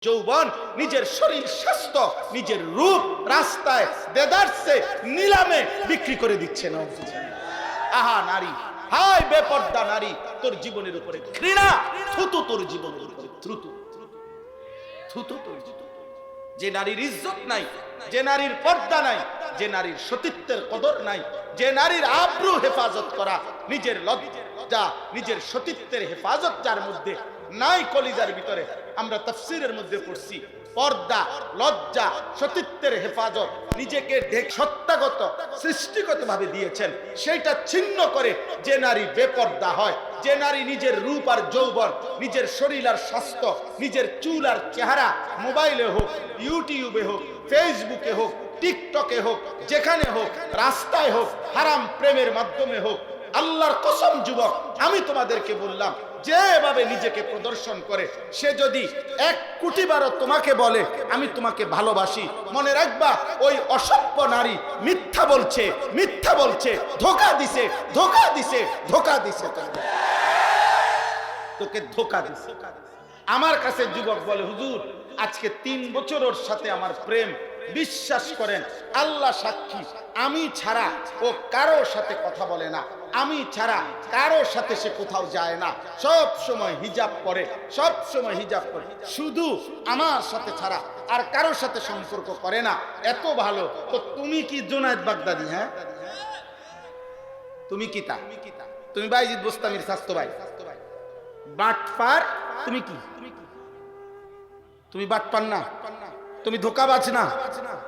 যৌবন, নিজের শরীর স্বাস্থ্য, নিজের রূপ রাস্তায় দেদারসে নিলামে বিক্রি করে দিচ্ছে না। আহা নারী, হায় বেপর্দা নারী, তোর জীবনের উপরে ঘৃণা, থুতু তোর জীবনের উপরে, থুতু থুতু তোর জীবন। যে নারীর ইজ্জত নাই, যে নারীর পর্দা নাই, যে নারীর সতীত্বের কদর নাই, যে নারীর আব্রু হেফাজত করা, নিজের লজ্জা, নিজের সতীত্বের হেফাজত যার মধ্যে নাই, কলিজার ভিতরে। আমরা তাফসীরের মধ্যে পড়ছি, পর্দা, লজ্জা, সতীত্বের হেফাজত নিজেকে সত্তাগত সৃষ্টিগত ভাবে দিয়েছেন, সেইটা ছিন্ন করে যে নারী বেপর্দা হয়, যে নারী নিজের রূপ আর যৌবন, নিজের শরীর আর স্বাস্থ্য, নিজের চুল আর চেহারা মোবাইলে হোক, ইউটিউবে হোক, ফেসবুকে হোক, টিকটকে হোক, যেখানে হোক, রাস্তায় হোক, হারাম প্রেমের মাধ্যমে হোক, আল্লাহর কসম যুবক, আমি তোমাদেরকে বললাম, যে এভাবে নিজেকে প্রদর্শন করে, সে যদি 1 কোটি বারও তোমাকে বলে আমি তোমাকে ভালোবাসি, মনে রাখবা ওই অসভ্য নারী মিথ্যা বলছে, মিথ্যা বলছে, ধোঁকা দিছে, ধোঁকা দিছে, ধোঁকা দিছে, তোকে ধোঁকা দিছে। আমার কাছে যুবক বলে, হুজুর আজকে 3 বছর ওর সাথে আমার প্রেম, বিশ্বাস করেন আল্লাহ সাক্ষী, আমি ছাড়া ও কারোর সাথে কথা বলে না, আমি ছাড়া কারোর সাথে সে কোথাও যায় না, সব সময় হিজাব পরে, সব সময় হিজাব পরে, শুধু আমার সাথে ছাড়া আর কারোর সাথে সম্পর্ক করে না। এত ভালো তো তুমি কি জুনায়েদ বাগদাদি? হ্যাঁ তুমি কি তা? তুমি বাইজিদ বোস্তামির স্বাস্থ্য ভাই বাটপার? তুমি কি? তুমি বাটপার না, তুমি ধোঁকাবাজ না।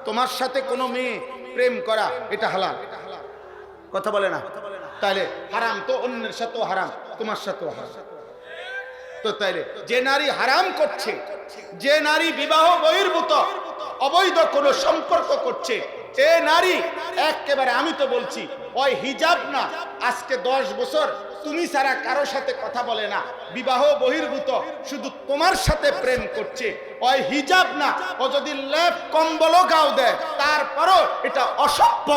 তোমার সাথে কোনো মেয়ে প্রেম করা এটা হালাল, কথা বলে না? তাইলে হারাম তো অন্যের সাথেও হারাম, তোমার সাথেও হারাম। তো তাইলে যে নারী হারাম করছে, যে নারী বিবাহ বহির্ভূত অবৈধ কোনো সম্পর্ক করছে, এ নারী একেবারে, আমি তো বলছি ওই হিজাব না, আজকে 10 বছর তুমি ছাড়া কারোর সাথে কথা বলে না, বিবাহ বহির্ভূত শুধু তোমার সাথে প্রেম করছে, ওই হিজাব না, ও যদি লেপ কম্বলও গাও দেয়, তারপরও এটা অসভ্য,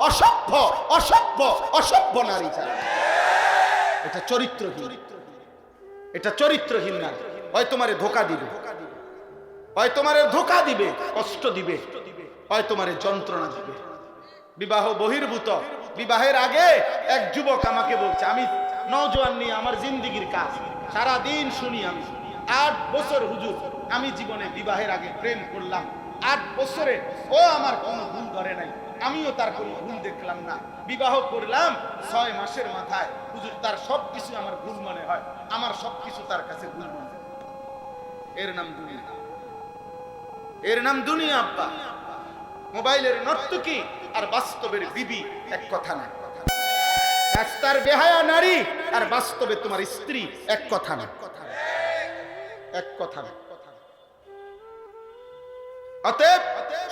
অসভ্য, অসভ্য, অসভ্য নারী ছাড়া। এটা চরিত্রহীন, এটা চরিত্রহীন নারী। হয় তোমারে ধোঁকা দিবে, হয় তোমারে ধোঁকা দিবে, কষ্ট দিবে, হয় তোমারে যন্ত্রণা দিবে। বিবাহ বহির্ভূত, বিবাহের আগে এক যুবক আমাকে বলছে, আমি নওজোয়ান নিয়ে আমার জিন্দিগির কাজ সারাদিন শুনি আমি, 8 বছর হুজুর আমি জীবনে বিবাহের আগে প্রেম করলাম, 8 বছরে ও আমার কোনো ভুল ধরে নাই, আমিও তার কোনো ভুল দেখলাম না, বিবাহ করলাম 6 মাসের মাথায় হুজুর তার সবকিছু আমার ভুল মনে হয়, আমার সবকিছু তার কাছে ভুল মনে হয়। এর নাম দুনিয়া, এর নাম দুনিয়া আব্বা। মোবাইলের নর্তকী আর বাস্তবের বিবি এক কথা না, রাস্তার বেহায়া নারী আর বাস্তবে তোমার স্ত্রী এক কথা না, এক কথা না। অতএব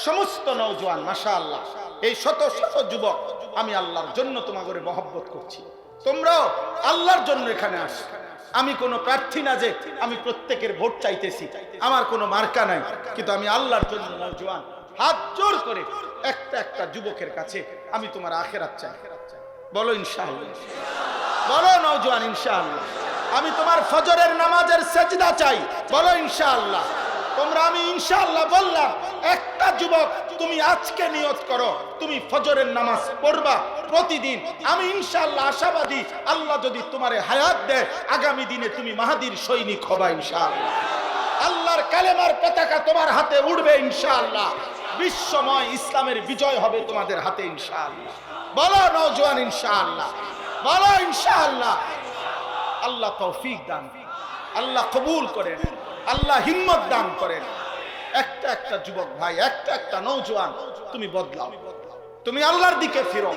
সমস্ত নওজোয়ান মাশাআল্লাহ, এই শত শত যুবক, আমি আল্লাহর জন্য তোমাদের মহব্বত করছি, তোমরাও আল্লাহর জন্য এখানে আসো। আমি কোনো প্রার্থী না যে আমি প্রত্যেকের ভোট চাইতেছি, আমার কোনো মার্কা নাই, কিন্তু আমি আল্লাহর জন্য নওজোয়ান হাত জোর করে একটা একটা যুবকের কাছে আমি তোমার আখিরাত চাই। বলো ইনশাআল্লাহ, বলো নওজোয়ান ইনশাআল্লাহ। আমি তোমার ফজরের নামাজের সেজদা চাই, বলো ইনশাআল্লাহ। তোমরা, আমি ইনশাআল্লাহ বললাম, একটা যুবক তুমি আজকে নিয়ত করো তুমি ফজরের নামাজ পড়বা প্রতিদিন। আমি ইনশাআল্লাহ আশাবাদী, আল্লাহ যদি তোমারে হায়াত দেয়, আগামী দিনে তুমি মাহাদির সৈনিক হবা ইনশাআল্লাহ। আল্লাহর কালেমার পতাকা তোমার হাতে উঠবে ইনশাআল্লাহ। বিশ্বময় ইসলামের বিজয় হবে তোমাদের হাতে ইনশাআল্লাহ। বলো নওজোয়ান ইনশাআল্লাহ, বলো ইনশাআল্লাহ। আল্লাহ তৌফিক দান, আল্লাহ কবুল করেন, আল্লাহ হিম্মত দান করেন। একটা একটা যুবক ভাই, একটা একটা নওজোয়ান তুমি বদলাও, তুমি আল্লাহর দিকে ফিরো,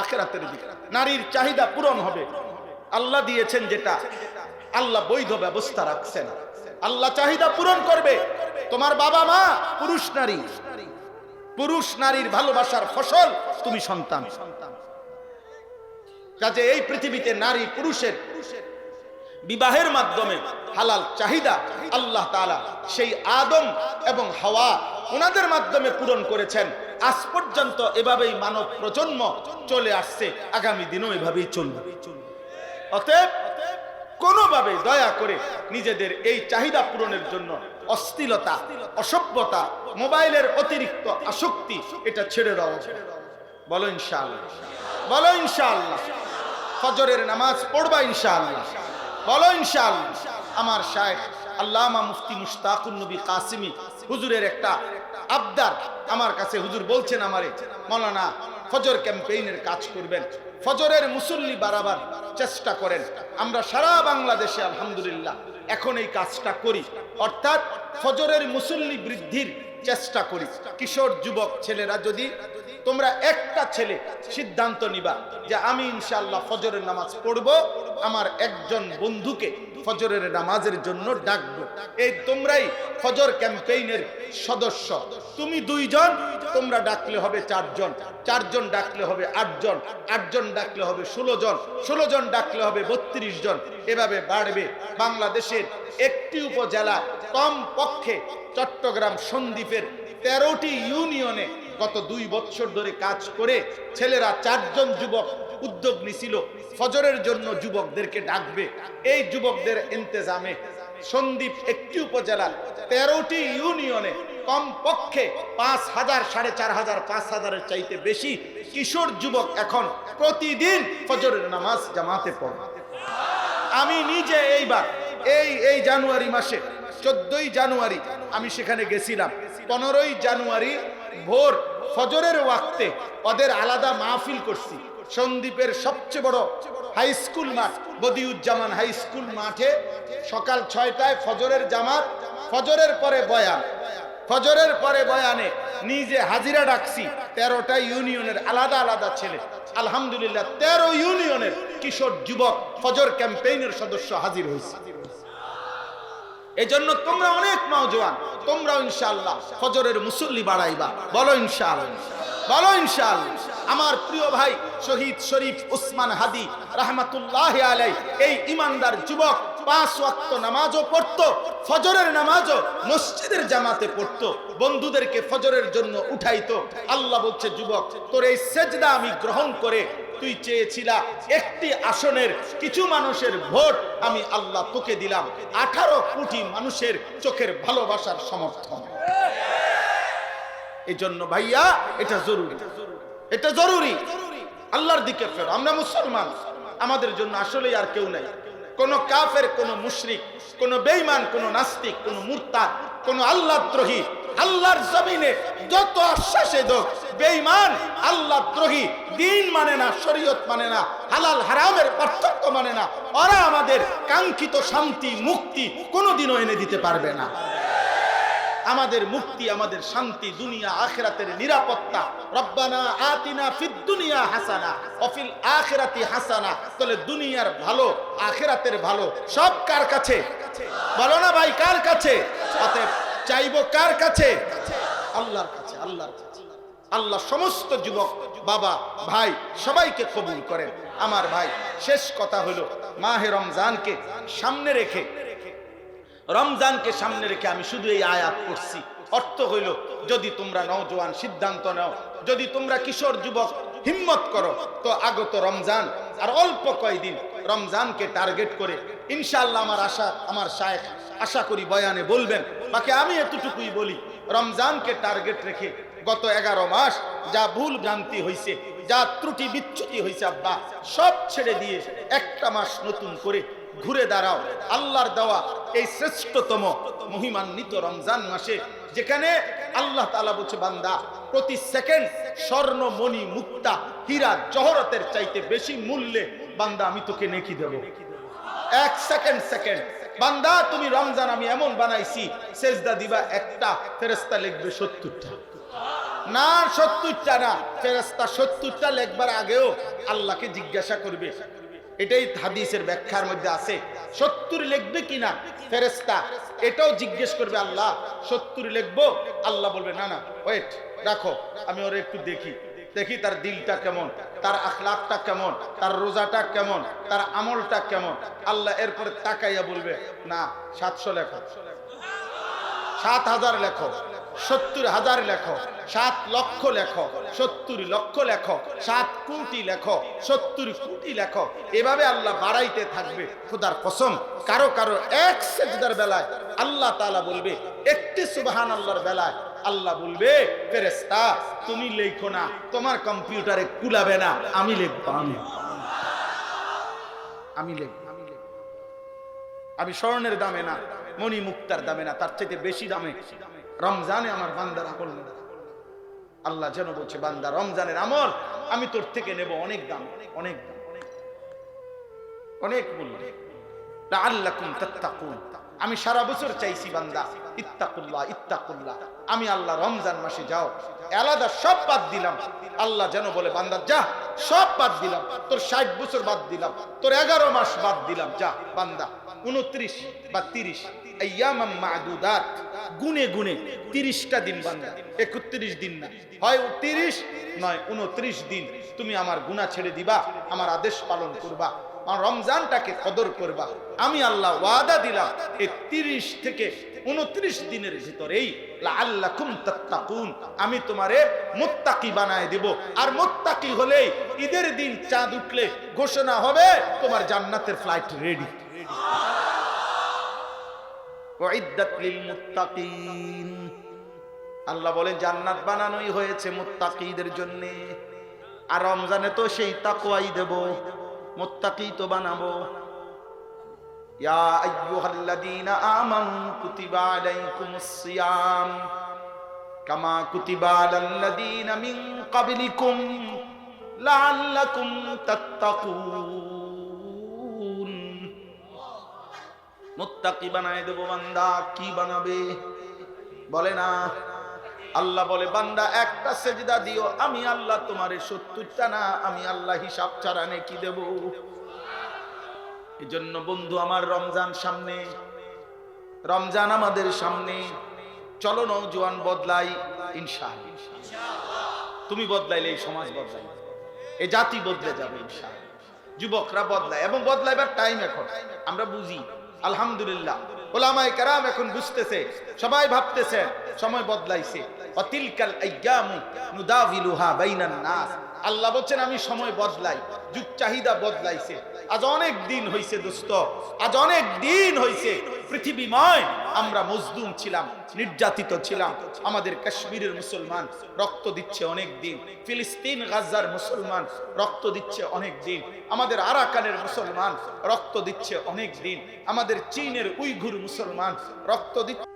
আখিরাতের দিকে। নারীর চাহিদা পূরণ হবে, আল্লাহ দিয়েছেন যেটা, আল্লাহ বৈধ ব্যবস্থা রাখছেন, আল্লাহ চাহিদা পূরণ করবে। তোমার বাবা মা পুরুষ নারী, পুরুষ নারীর ভালোবাসার ফসল তুমি সন্তান। কাজে এই পৃথিবীতে নারী পুরুষের বিবাহের মাধ্যমে হালাল চাহিদা আল্লাহ তাআলা সেই আদম এবং হাওয়া ওনাদের মাধ্যমে পূরণ করেছেন। আজ পর্যন্ত এভাবেই মানব প্রজন্ম চলে আসছে, আগামী দিনও এভাবেই চলবে। অতএব কোনোভাবে দয়া করে নিজেদের এই চাহিদা পূরণের জন্য অশ্লীলতা, অসভ্যতা, মোবাইলের অতিরিক্ত আসক্তি, এটা ছেড়ে দাও। বলো ইনশাআল্লাহ, বলো ইনশাআল্লাহ। ফজরের নামাজ পড়বা ইনশাআল্লাহ, বলো ইনশাআল্লাহ। আমার শায়েখ আল্লামা মুফতি মুশতাকুন নবী কাসিমি হুজুরের একটা আবদার আমার কাছে, হুজুর বলছেন আমারে, মাওলানা ফজর ক্যাম্পেইনের কাজ করবেন, ফজরের মুসল্লি বাড়াবার চেষ্টা করেন। আমরা সারা বাংলাদেশে আলহামদুলিল্লাহ এখন এই কাজটা করি, অর্থাৎ ফজরের মুসল্লি বৃদ্ধির চেষ্টা করি। কিশোর যুবক ছেলেরা, যদি তোমরা একটা ছেলে সিদ্ধান্ত নিবা যে আমি ইনশাআল্লাহ ফজরের নামাজ পড়ব, আমার একজন বন্ধুকে ফজরের নামাজের জন্য ডাকবো, এই তোমরাই ফজর ক্যাম্পেইনের সদস্য। তুমি 2 জন, তোমরা ডাকলে হবে 4 জন, 4 জন ডাকলে হবে 8 জন, 8 জন ডাকলে হবে 16 জন, 16 জন ডাকলে হবে 32 জন। এভাবে বাড়বে। বাংলাদেশের একটি উপজেলা, কম পক্ষে চট্টগ্রাম সন্দ্বীপের 13টি ইউনিয়নে গত 2 বছর ধরে কাজ করে ছেলেরা 4 জন যুবক উদ্যোগ নিছিল ফজরের জন্য যুবকদেরকে ডাকবে। এই যুবকদের ইন্তজামে সন্দ্বীপ একটি উপজেলার 13টি ইউনিয়নে কম পক্ষে 5000, 4500, 5000-এর চাইতে বেশি কিশোর যুবক এখন প্রতিদিন ফজরের নামাজ জামাতে পড়ে। আমি নিজে এইবার এই জানুয়ারি মাসে 14ই জানুয়ারি আমি সেখানে গেছিলাম। 15ই জানুয়ারি ভোর ফজরের ওয়াক্তে ওদের আলাদা মাহফিল করছি সন্দ্বীপের সবচেয়ে বড় হাই স্কুল মাঠ বদিউজ্জামান হাই স্কুল মাঠে। সকাল 6টায় ফজরের জামাত, ফজরের পরে বয়ান, ফজরের পরে বয়ানে নিজে হাজিরা ডাকছি 13টা ইউনিয়নের আলাদা আলাদা ছেলে। আলহামদুলিল্লাহ 13 ইউনিয়নের কিশোর যুবক ফজর ক্যাম্পেইনের সদস্য হাজির হয়েছে। এজন্য তোমরা অনেক নওজোয়ান, তোমরাও ইনশাআল্লাহ ফজরের মুসল্লি বাড়াইবা। বলো ইনশাআল্লাহ, বলো ইনশাআল্লাহ। আমার প্রিয় ভাই শহীদ শরীফ উসমান হাদি রাহমাতুল্লাহি আলাইহি এই ইমানদার যুবক 5 ওয়াক্ত নামাজও পড়তো, ফজরের নামাজও মসজিদের জামাতে পড়তো, বন্ধুদেরকে ফজরের জন্য উঠাইতো। আল্লাহ বলছে, যুবক তোর এই সেজদা আমি গ্রহণ করে, তুই চেয়েছিলা একটি আসনের কিছু মানুষের ভোট, আমি আল্লাহ তোকে দিলাম 18 কোটি মানুষের চোখের ভালোবাসার সমর্থন। এই জন্য ভাইয়া এটা জরুরি, এটা জরুরি। আল্লাহর দিকে ফেরো। আমরা মুসলমান, আমাদের জন্য আসলে আর কেউ নাই। কোন কাফের, কোন মুশরিক, কোন বেঈমান, কোন নাস্তিক, কোন মুরতাদ, কোন আল্লাহদ্রোহী আল্লাহর জমিনে যত আশ্বাসে দোক, বেঈমান, আল্লাহদ্রোহী, দ্বীন মানে না, শরীয়ত মানে না, হালাল হারামের পার্থক্য মানে না, ওরা আমাদের কাঙ্ক্ষিত শান্তি মুক্তি কোনোদিনও এনে দিতে পারবে না। আমাদের মুক্তি, আমাদের শান্তি, দুনিয়া আখিরাতের নিরাপত্তা। রব্বানা আতিনা ফিদ দুনিয়া হাসানা ওয়া ফিল আখিরাতি হাসানা। তাহলে দুনিয়ার ভালো, আখিরাতের ভালো সব কার কাছে? বলো না ভাই, কার কাছে? অতএব চাইবো কার কাছে? আল্লাহর কাছে, আল্লাহর কাছে। আল্লাহ সমস্ত যুবক বাবা ভাই সবাইকে কবুল করেন। আমার ভাই, শেষ কথা হলো, মাহে রমজানকে সামনে রেখে, রমজানকে সামনে রেখে আমি শুধু এই আয়াত পড়ছি। অর্থ হইল, যদি তোমরা নওজোয়ান সিদ্ধান্ত নাও, যদি তোমরা কিশোর যুবক হিম্মত করো, তো আগত রমজান আর অল্প কয়দিন, রমজানকে টার্গেট করে ইনশাআল্লাহ আমার আশা, আমার শায়েখ আশা করি বয়ানে বলবেন। বাকি আমি এতটুকুই বলি, রমজানকে টার্গেট রেখে গত 11 মাস যা ভুল ভ্রান্তি হয়েছে, যা ত্রুটি বিচ্যুতি হয়েছে, আব্বা সব ছেড়ে দিয়ে একটা মাস নতুন করে ঘুরে দাঁড়াও আল্লাহর দেওয়া এই শ্রেষ্ঠতম মহিমান্বিত রমজান মাসে, যেখানে আল্লাহ তাআলা বলছে, বান্দা প্রতি সেকেন্ড স্বর্ণ মণি মুক্তা হীরা জহরতের চাইতে বেশি মূল্যে বান্দা আমি তোকে নেকি দেব। 1 সেকেন্ড বান্দা তুমি রমজান আমি এমন বানাইছি, সেজদা দিবা একটা, ফেরেশতা লিখবে 70টা। না 70টা না, ফেরেশতা 70টা লেখবার আগেও আল্লাহকে জিজ্ঞাসা করবে। এটাই হাদিসের ব্যাখ্যার মধ্যে আছে। 70 লিখবে কিনা ফেরেশতা এটাও জিজ্ঞেস করবে, আল্লাহ 70 লিখবো? আল্লাহ বলবে, না না ওয়েট, রাখো, আমি ওরে একটু দেখি তার দিলটা কেমন, তার আখলাকটা কেমন, তার রোজাটা কেমন, তার আমলটা কেমন। আল্লাহ এরপরে তাকাইয়া বলবে, না 700 লেখো, 7000 লেখো, 70,000 লেখো, 7 লক্ষ লেখো, 70 লক্ষ লেখো, 7 কোটি লেখো, 70 কোটি লেখো, এভাবে আল্লাহ বাড়াইতে থাকবে। খোদার কসম, কারো কারো এক সেজদার বেলায় আল্লাহ তাআলা বলবে, একটি সুবহানাল্লাহর বেলায় আল্লাহ বলবে, ফেরেশতা তুমি লেখো না, তোমার কম্পিউটারে কুলাবে না, আমি লিখব, আমি লিখব। আমি স্বর্ণের দামে না, মণি মুক্তার দামে না, তার চাইতে বেশি দামে রমজানে আমার বান্দার আমল নেব। আল্লাহ যেন বলছে, বান্দা রমজানের আমল আমি তোর থেকে নেব অনেক দাম, অনেক দাম, অনেক মূল্য। লাআল্লাকুম তাত্তাকুন। আমি সারা বছর চাইছি বান্দা ইত্তাকুল্লাহ, ইত্তাকুল্লাহ। আমি আল্লাহ রমজান মাসে যাও, আলাদা সব বাদ দিলাম। আল্লাহ যেন বলে, বান্দা যা, সব বাদ দিলাম, তোর 60 বছর বাদ দিলাম, তোর 11 মাস বাদ দিলাম, যা বান্দা 29 বা 30 আইয়ামাম মা'দুদাত, গুনে গুনে 30টা দিন বান্দা, 31 দিন না, হয় 30 নয় 29 দিন তুমি আমার গুনাহ ছেড়ে দিবা, আমার আদেশ পালন করবা, রমজানটাকে কদর করবা। আমি আল্লাহ ওয়াদা দিলাম এই 30 থেকে 29 দিনের ভিতরেই লাআল্লাকুম তাত্তাকুন, আমি তোমারে মুত্তাকি বানায় দেব। আর মুত্তাকি হলে ঈদের দিন চাঁদ উঠলে ঘোষণা হবে তোমার জান্নাতের ফ্লাইট রেডি। উইদ্দাত লিল মুত্তাকিন। আল্লাহ বলে জান্নাত বানানোই হয়েছে মুত্তাকিদের জন্য। আর রমজানে তো সেই তাকওয়াই দেব, মুত্তাকি তো বানাবো। ইয়া আইয়ুহাল্লাযীনা আমানু কুতিবা আলাইকুমুস সিয়াম কামা কুতিবা আলাল্লাযীনা মিন ক্বাবলিকুম লাআল্লাকুম তাত্তাকুন। মুত্তাকি বানায় দেব বান্দা। কি বানাবে বলে না? আল্লাহ বলে, বান্দা একটা সেজদা দিও, আমি আল্লাহ তোমারে 70টা না, আমি আল্লাহ হিসাব ছাড়া নেকি দেব। এজন্য বন্ধু আমার, রমজান সামনে, রমজান আমাদের সামনে, চলো নওজোয়ান বদলাই ইনশাআল্লাহ। তুমি বদলাইলে এই সমাজ বদলাইবে, এই জাতি বদলে যাবে ইনশাআল্লাহ। যুবকরা বদলায় এবং বদলাইবার টাইম এখন আমরা বুঝি, আলহামদুলিল্লাহ। উলামায়ে কেরাম এখন বুঝতেছে, সবাই ভাবতেছে সময় বদলাইছে। ওয়াতিলকাল আইয়ামু নুদাবিলুহা বাইনান নাস। আল্লাহ বলেন আমি সময় বদলাই, যুগ চাহিদা বদলাইছে। আজ অনেক দিন হইছে দোস্ত, আজ অনেক দিন হইছে পৃথিবীময় আমরা মজলুম ছিলাম, নির্যাতিত ছিলাম। আমাদের কাশ্মীরের মুসলমান রক্ত দিচ্ছে অনেক দিন, ফিলিস্তিন গাজার মুসলমান রক্ত দিচ্ছে অনেক দিন, আমাদের আরাকানের মুসলমান রক্ত দিচ্ছে অনেক দিন, আমাদের চীনের উইঘুর মুসলমান রক্ত দিচ্ছে।